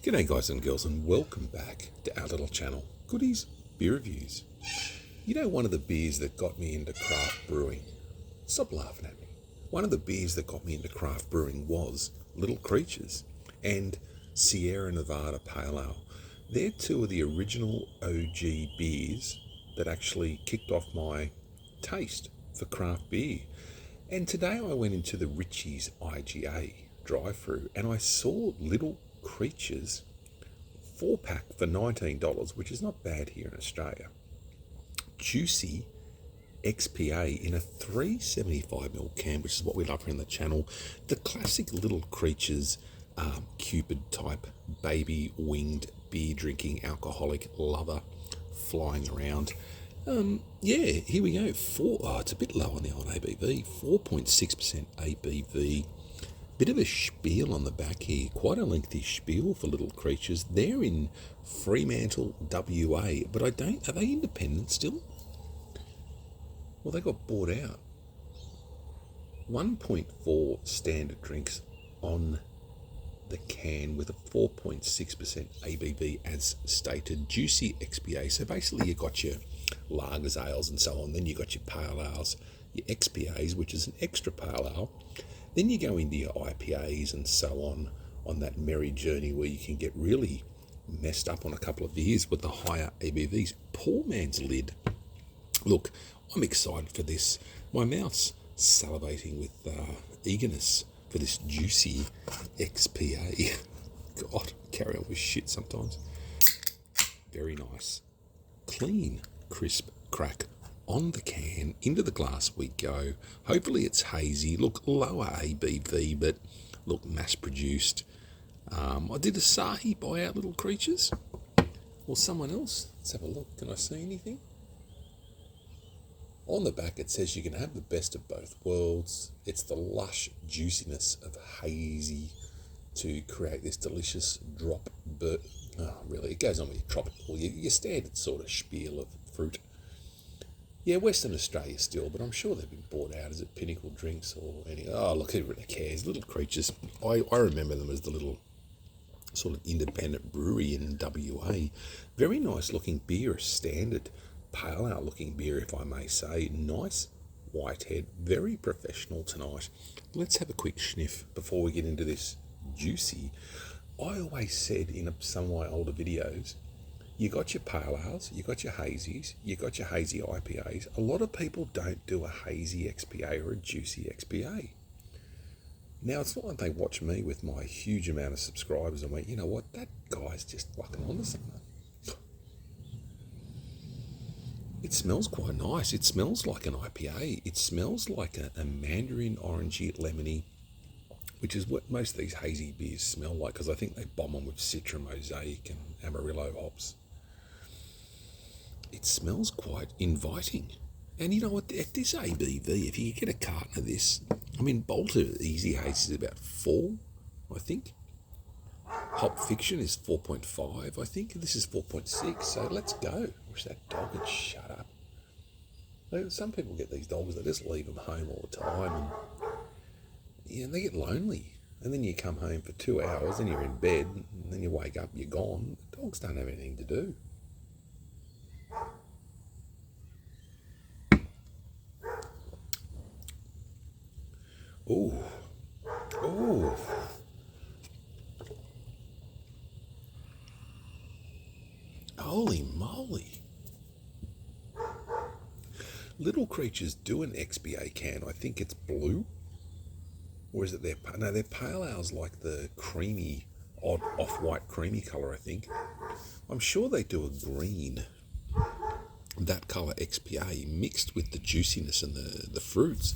G'day guys and girls, and welcome back to our little channel, Goodies Beer Reviews. You know, one of the beers that got me into craft brewing, stop laughing at me, one of the beers that got me into craft brewing was Little Creatures and Sierra Nevada Pale Ale. They're two of the original OG beers that actually kicked off my taste for craft beer. And today I went into the Ritchie's IGA drive-through and I saw Little Creatures 4-pack for $19, which is not bad here in Australia. Juicy XPA in a 375ml can, which is what we love here on the channel. The classic Little Creatures Cupid type baby winged beer drinking alcoholic lover flying around. Here we go. It's a bit low on the old ABV. 4.6% ABV. Bit of a spiel on the back here. Quite a lengthy spiel for Little Creatures. They're in Fremantle, WA, but are they independent still? Well, they got bought out. 1.4 standard drinks on the can with a 4.6% ABV as stated. Juicy XPA. So basically you got your lagers, ales and so on. Then you got your pale ales, your XPAs, which is an extra pale ale. Then you go into your IPAs and so on that merry journey where you can get really messed up on a couple of beers with the higher ABVs. Poor man's lid. Look, I'm excited for this. My mouth's salivating with eagerness for this Juicy XPA. God, carry on with shit sometimes. Very nice. Clean, crisp crack. On the can, into the glass we go. Hopefully it's hazy. Look, lower ABV, but look, mass produced. I did a Sahi buy out Little Creatures. Or someone else. Let's have a look. Can I see anything? On the back it says you can have the best of both worlds. It's the lush juiciness of hazy to create this delicious drop. But really, it goes on with your tropical, your standard sort of spiel of fruit. Yeah, Western Australia still, but I'm sure they've been bought out. Is it Pinnacle Drinks or any? Oh, look, who really cares? Little Creatures. I remember them as the little sort of independent brewery in WA. Very nice looking beer, standard pale ale looking beer, if I may say. Nice white head, very professional tonight. Let's have a quick sniff before we get into this juicy. I always said in some of my older videos, you got your pale ales, you got your hazies, you got your hazy IPAs. A lot of people don't do a hazy XPA or a juicy XPA. Now, it's not like they watch me with my huge amount of subscribers and went, you know what, that guy's just fucking onto something. It smells quite nice. It smells like an IPA. It smells like a mandarin, orangey, lemony, which is what most of these hazy beers smell like, because I think they bomb them with Citra, Mosaic and Amarillo hops. It smells quite inviting. And you know what, at this ABV, if you get a carton of this, I mean, Bolter Easy Haze is about 4, I think. Hop Fiction is 4.5, I think. This is 4.6, so let's go. Wish that dog would shut up. Some people get these dogs, they just leave them home all the time, and they get lonely. And then you come home for 2 hours, then you're in bed, and then you wake up, you're gone. Dogs don't have anything to do. Ooh. Ooh. Holy moly. Little Creatures do an XPA can. I think it's blue. Or is it their pale ales, like the creamy, odd off-white creamy colour, I think. I'm sure they do a green, that colour XPA, mixed with the juiciness and the fruits.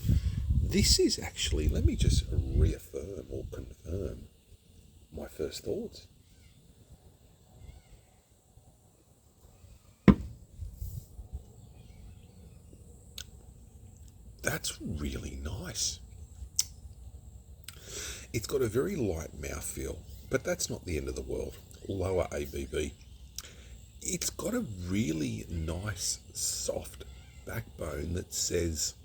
This is actually, let me just reaffirm or confirm my first thoughts. That's really nice. It's got a very light mouthfeel, but that's not the end of the world. Lower ABV. It's got a really nice, soft backbone that says,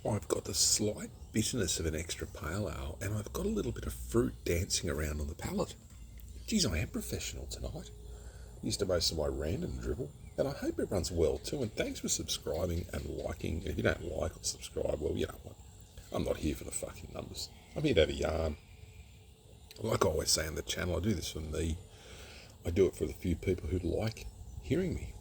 I've got the slight bitterness of an extra pale ale, and I've got a little bit of fruit dancing around on the palate. Geez, I am professional tonight. Used to most of my random dribble. And I hope everyone's well too. And thanks for subscribing and liking. If you don't like or subscribe, well, you know what? I'm not here for the fucking numbers. I'm here to have a yarn. Like I always say on the channel, I do this for me. I do it for the few people who like hearing me.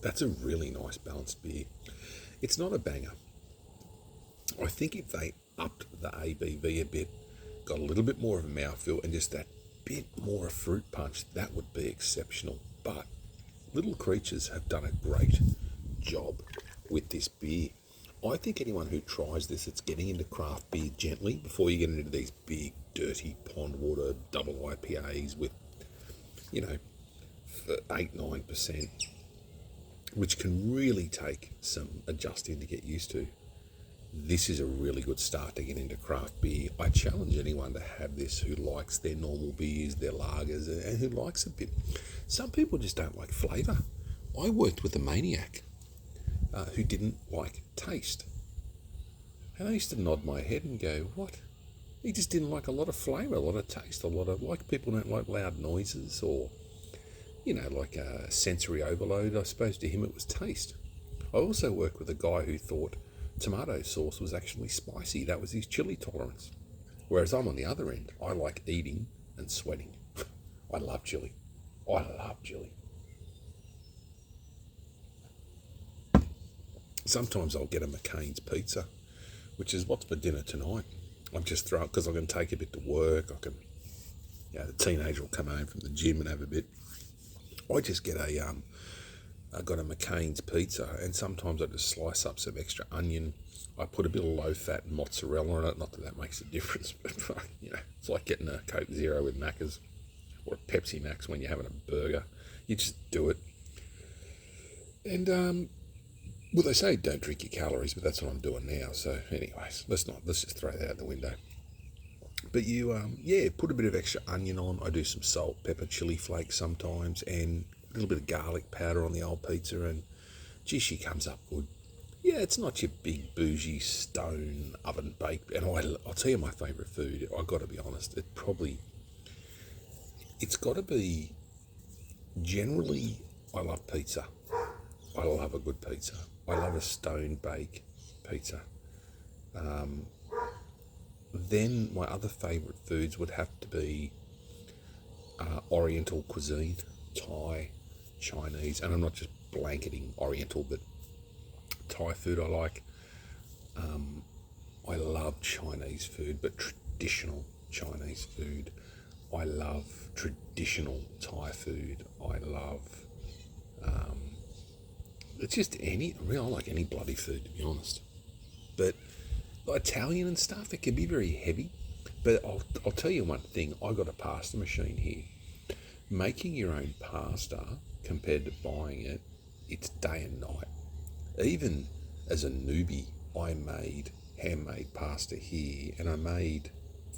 That's a really nice balanced beer. It's not a banger. I think if they upped the ABV a bit, got a little bit more of a mouthfeel and just that bit more fruit punch, that would be exceptional. But Little Creatures have done a great job with this beer. I think anyone who tries this, it's getting into craft beer gently before you get into these big, dirty pond water double IPAs with, 8-9%, which can really take some adjusting to get used to. This is a really good start to get into craft beer. I challenge anyone to have this who likes their normal beers, their lagers, and who likes a bit. Some people just don't like flavour. I worked with a maniac who didn't like taste. And I used to nod my head and go, what? He just didn't like a lot of flavour, a lot of taste, like people don't like loud noises or, like sensory overload. I suppose to him it was taste. I also worked with a guy who thought tomato sauce was actually spicy. That was his chili tolerance. Whereas I'm on the other end. I like eating and sweating. I love chili. Sometimes I'll get a McCain's pizza, which is what's for dinner tonight. I'm just throwing, because I can take a bit to work. I can, the teenager will come home from the gym and have a bit. I just get I got a McCain's pizza, and sometimes I just slice up some extra onion. I put a bit of low-fat mozzarella on it. Not that that makes a difference, but it's like getting a Coke Zero with Macca's or a Pepsi Max when you're having a burger. You just do it. And they say don't drink your calories, but that's what I'm doing now. So, anyways, let's just throw that out the window. But you, put a bit of extra onion on. I do some salt, pepper, chili flakes sometimes, and a little bit of garlic powder on the old pizza, and gee, she comes up good. Yeah, it's not your big bougie stone oven baked. And I'll tell you my favourite food. I've got to be honest. It's got to be. Generally, I love pizza. I love a good pizza. I love a stone bake pizza. Then my other favourite foods would have to be Oriental cuisine, Thai, Chinese, and I'm not just blanketing Oriental, but Thai food I like. I love Chinese food, but traditional Chinese food. I love traditional Thai food. I love, it's just I like any bloody food, to be honest. But Italian and stuff, it can be very heavy. But I'll tell you one thing, I got a pasta machine here. Making your own pasta compared to buying it, it's day and night. Even as a newbie, I made handmade pasta here, and I made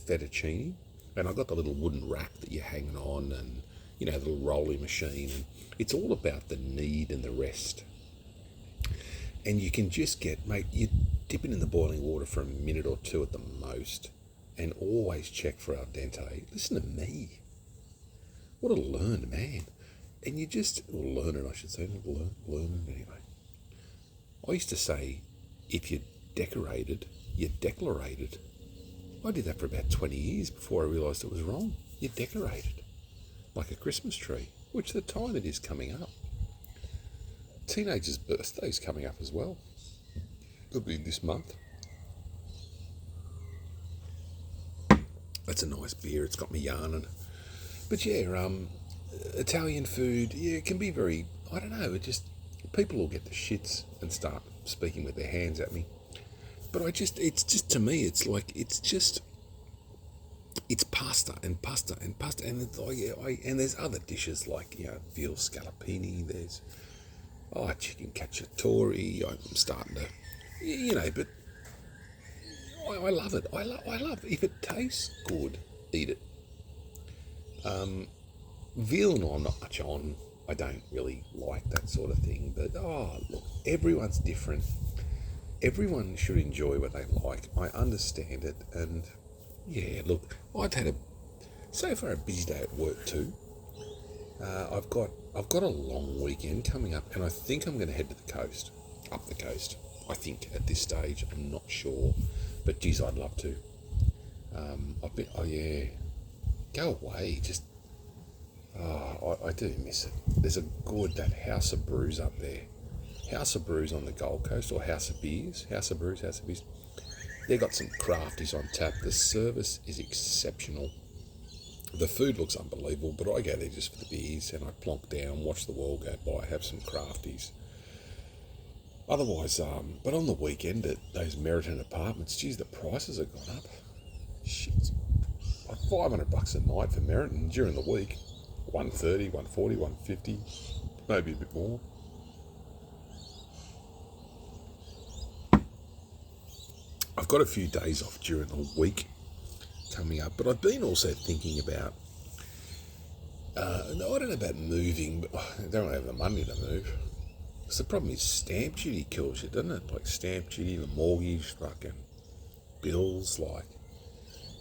fettuccine, and I got the little wooden rack that you're hanging on, and the little rolling machine, and it's all about the knead and the rest. And you can just you dip it in the boiling water for a minute or two at the most, and always check for al dente. Listen to me. What a learned man. And you just, learn it, I should say, learn it anyway. I used to say, if you're decorated, you're declarated. I did that for about 20 years before I realised it was wrong. You're decorated. Like a Christmas tree, which the time it is coming up. Teenager's birthday's coming up as well. It'll be this month. That's a nice beer. It's got me yarning. But yeah, Italian food, it can be very, I don't know, people will get the shits and start speaking with their hands at me. But to me, it's pasta and pasta and pasta. And it's and there's other dishes like, veal scallopini, there's, chicken cacciatore. I'm starting to, but I love it. I love if it tastes good, eat it. Veal not much on. I don't really like that sort of thing. But look, everyone's different. everyone should enjoy what they like. I understand it, and yeah, look, so far a busy day at work too. I've got a long weekend coming up, and I think I'm going to head to the coast, up the coast. I think at this stage, I'm not sure, but geez, I'd love to. Go away. I do miss it. There's that House of Brews up there. House of Brews on the Gold Coast, or House of Beers. House of Brews, House of Beers. They've got some crafties on tap. The service is exceptional. The food looks unbelievable, but I go there just for the beers, and I plonk down, watch the world go by, have some crafties. Otherwise, but on the weekend at those Meriton apartments, geez, the prices have gone up. Shit, like $500 a night for Meriton during the week. 130, 140, 150, maybe a bit more. I've got a few days off during the week coming up, but I've been also thinking about, I don't know about moving, but I don't have the money to move. Because the problem is stamp duty kills you, doesn't it? Like stamp duty, the mortgage, fucking bills, like,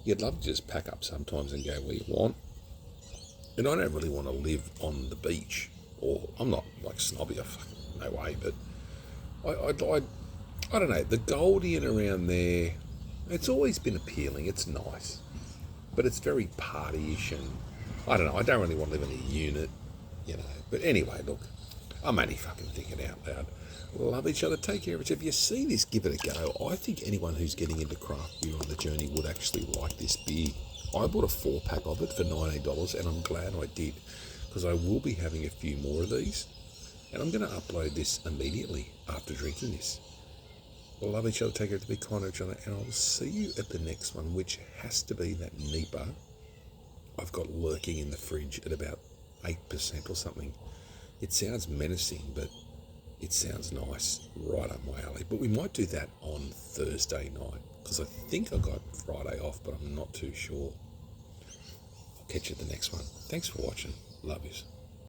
you'd love to just pack up sometimes and go where you want. And I don't really want to live on the beach, or I'm not like snobby, no way, but I don't know, the Goldie and around there, it's always been appealing, it's nice, but it's very partyish, and I don't know, I don't really want to live in a unit, but anyway, look, I'm only fucking thinking out loud. Love each other, take care of each other. If you see this, give it a go. I think anyone who's getting into craft beer on the journey would actually like this beer. I bought a 4-pack of it for $19, and I'm glad I did, because I will be having a few more of these, and I'm going to upload this immediately after drinking this. Love each other, take care, to be kind to each other, and I'll see you at the next one, which has to be that Nipa I've got lurking in the fridge at about 8% or something. It sounds menacing, but it sounds nice, right up my alley. But we might do that on Thursday night, because I think I got Friday off, but I'm not too sure. I'll catch you at the next one. Thanks for watching. Love yous.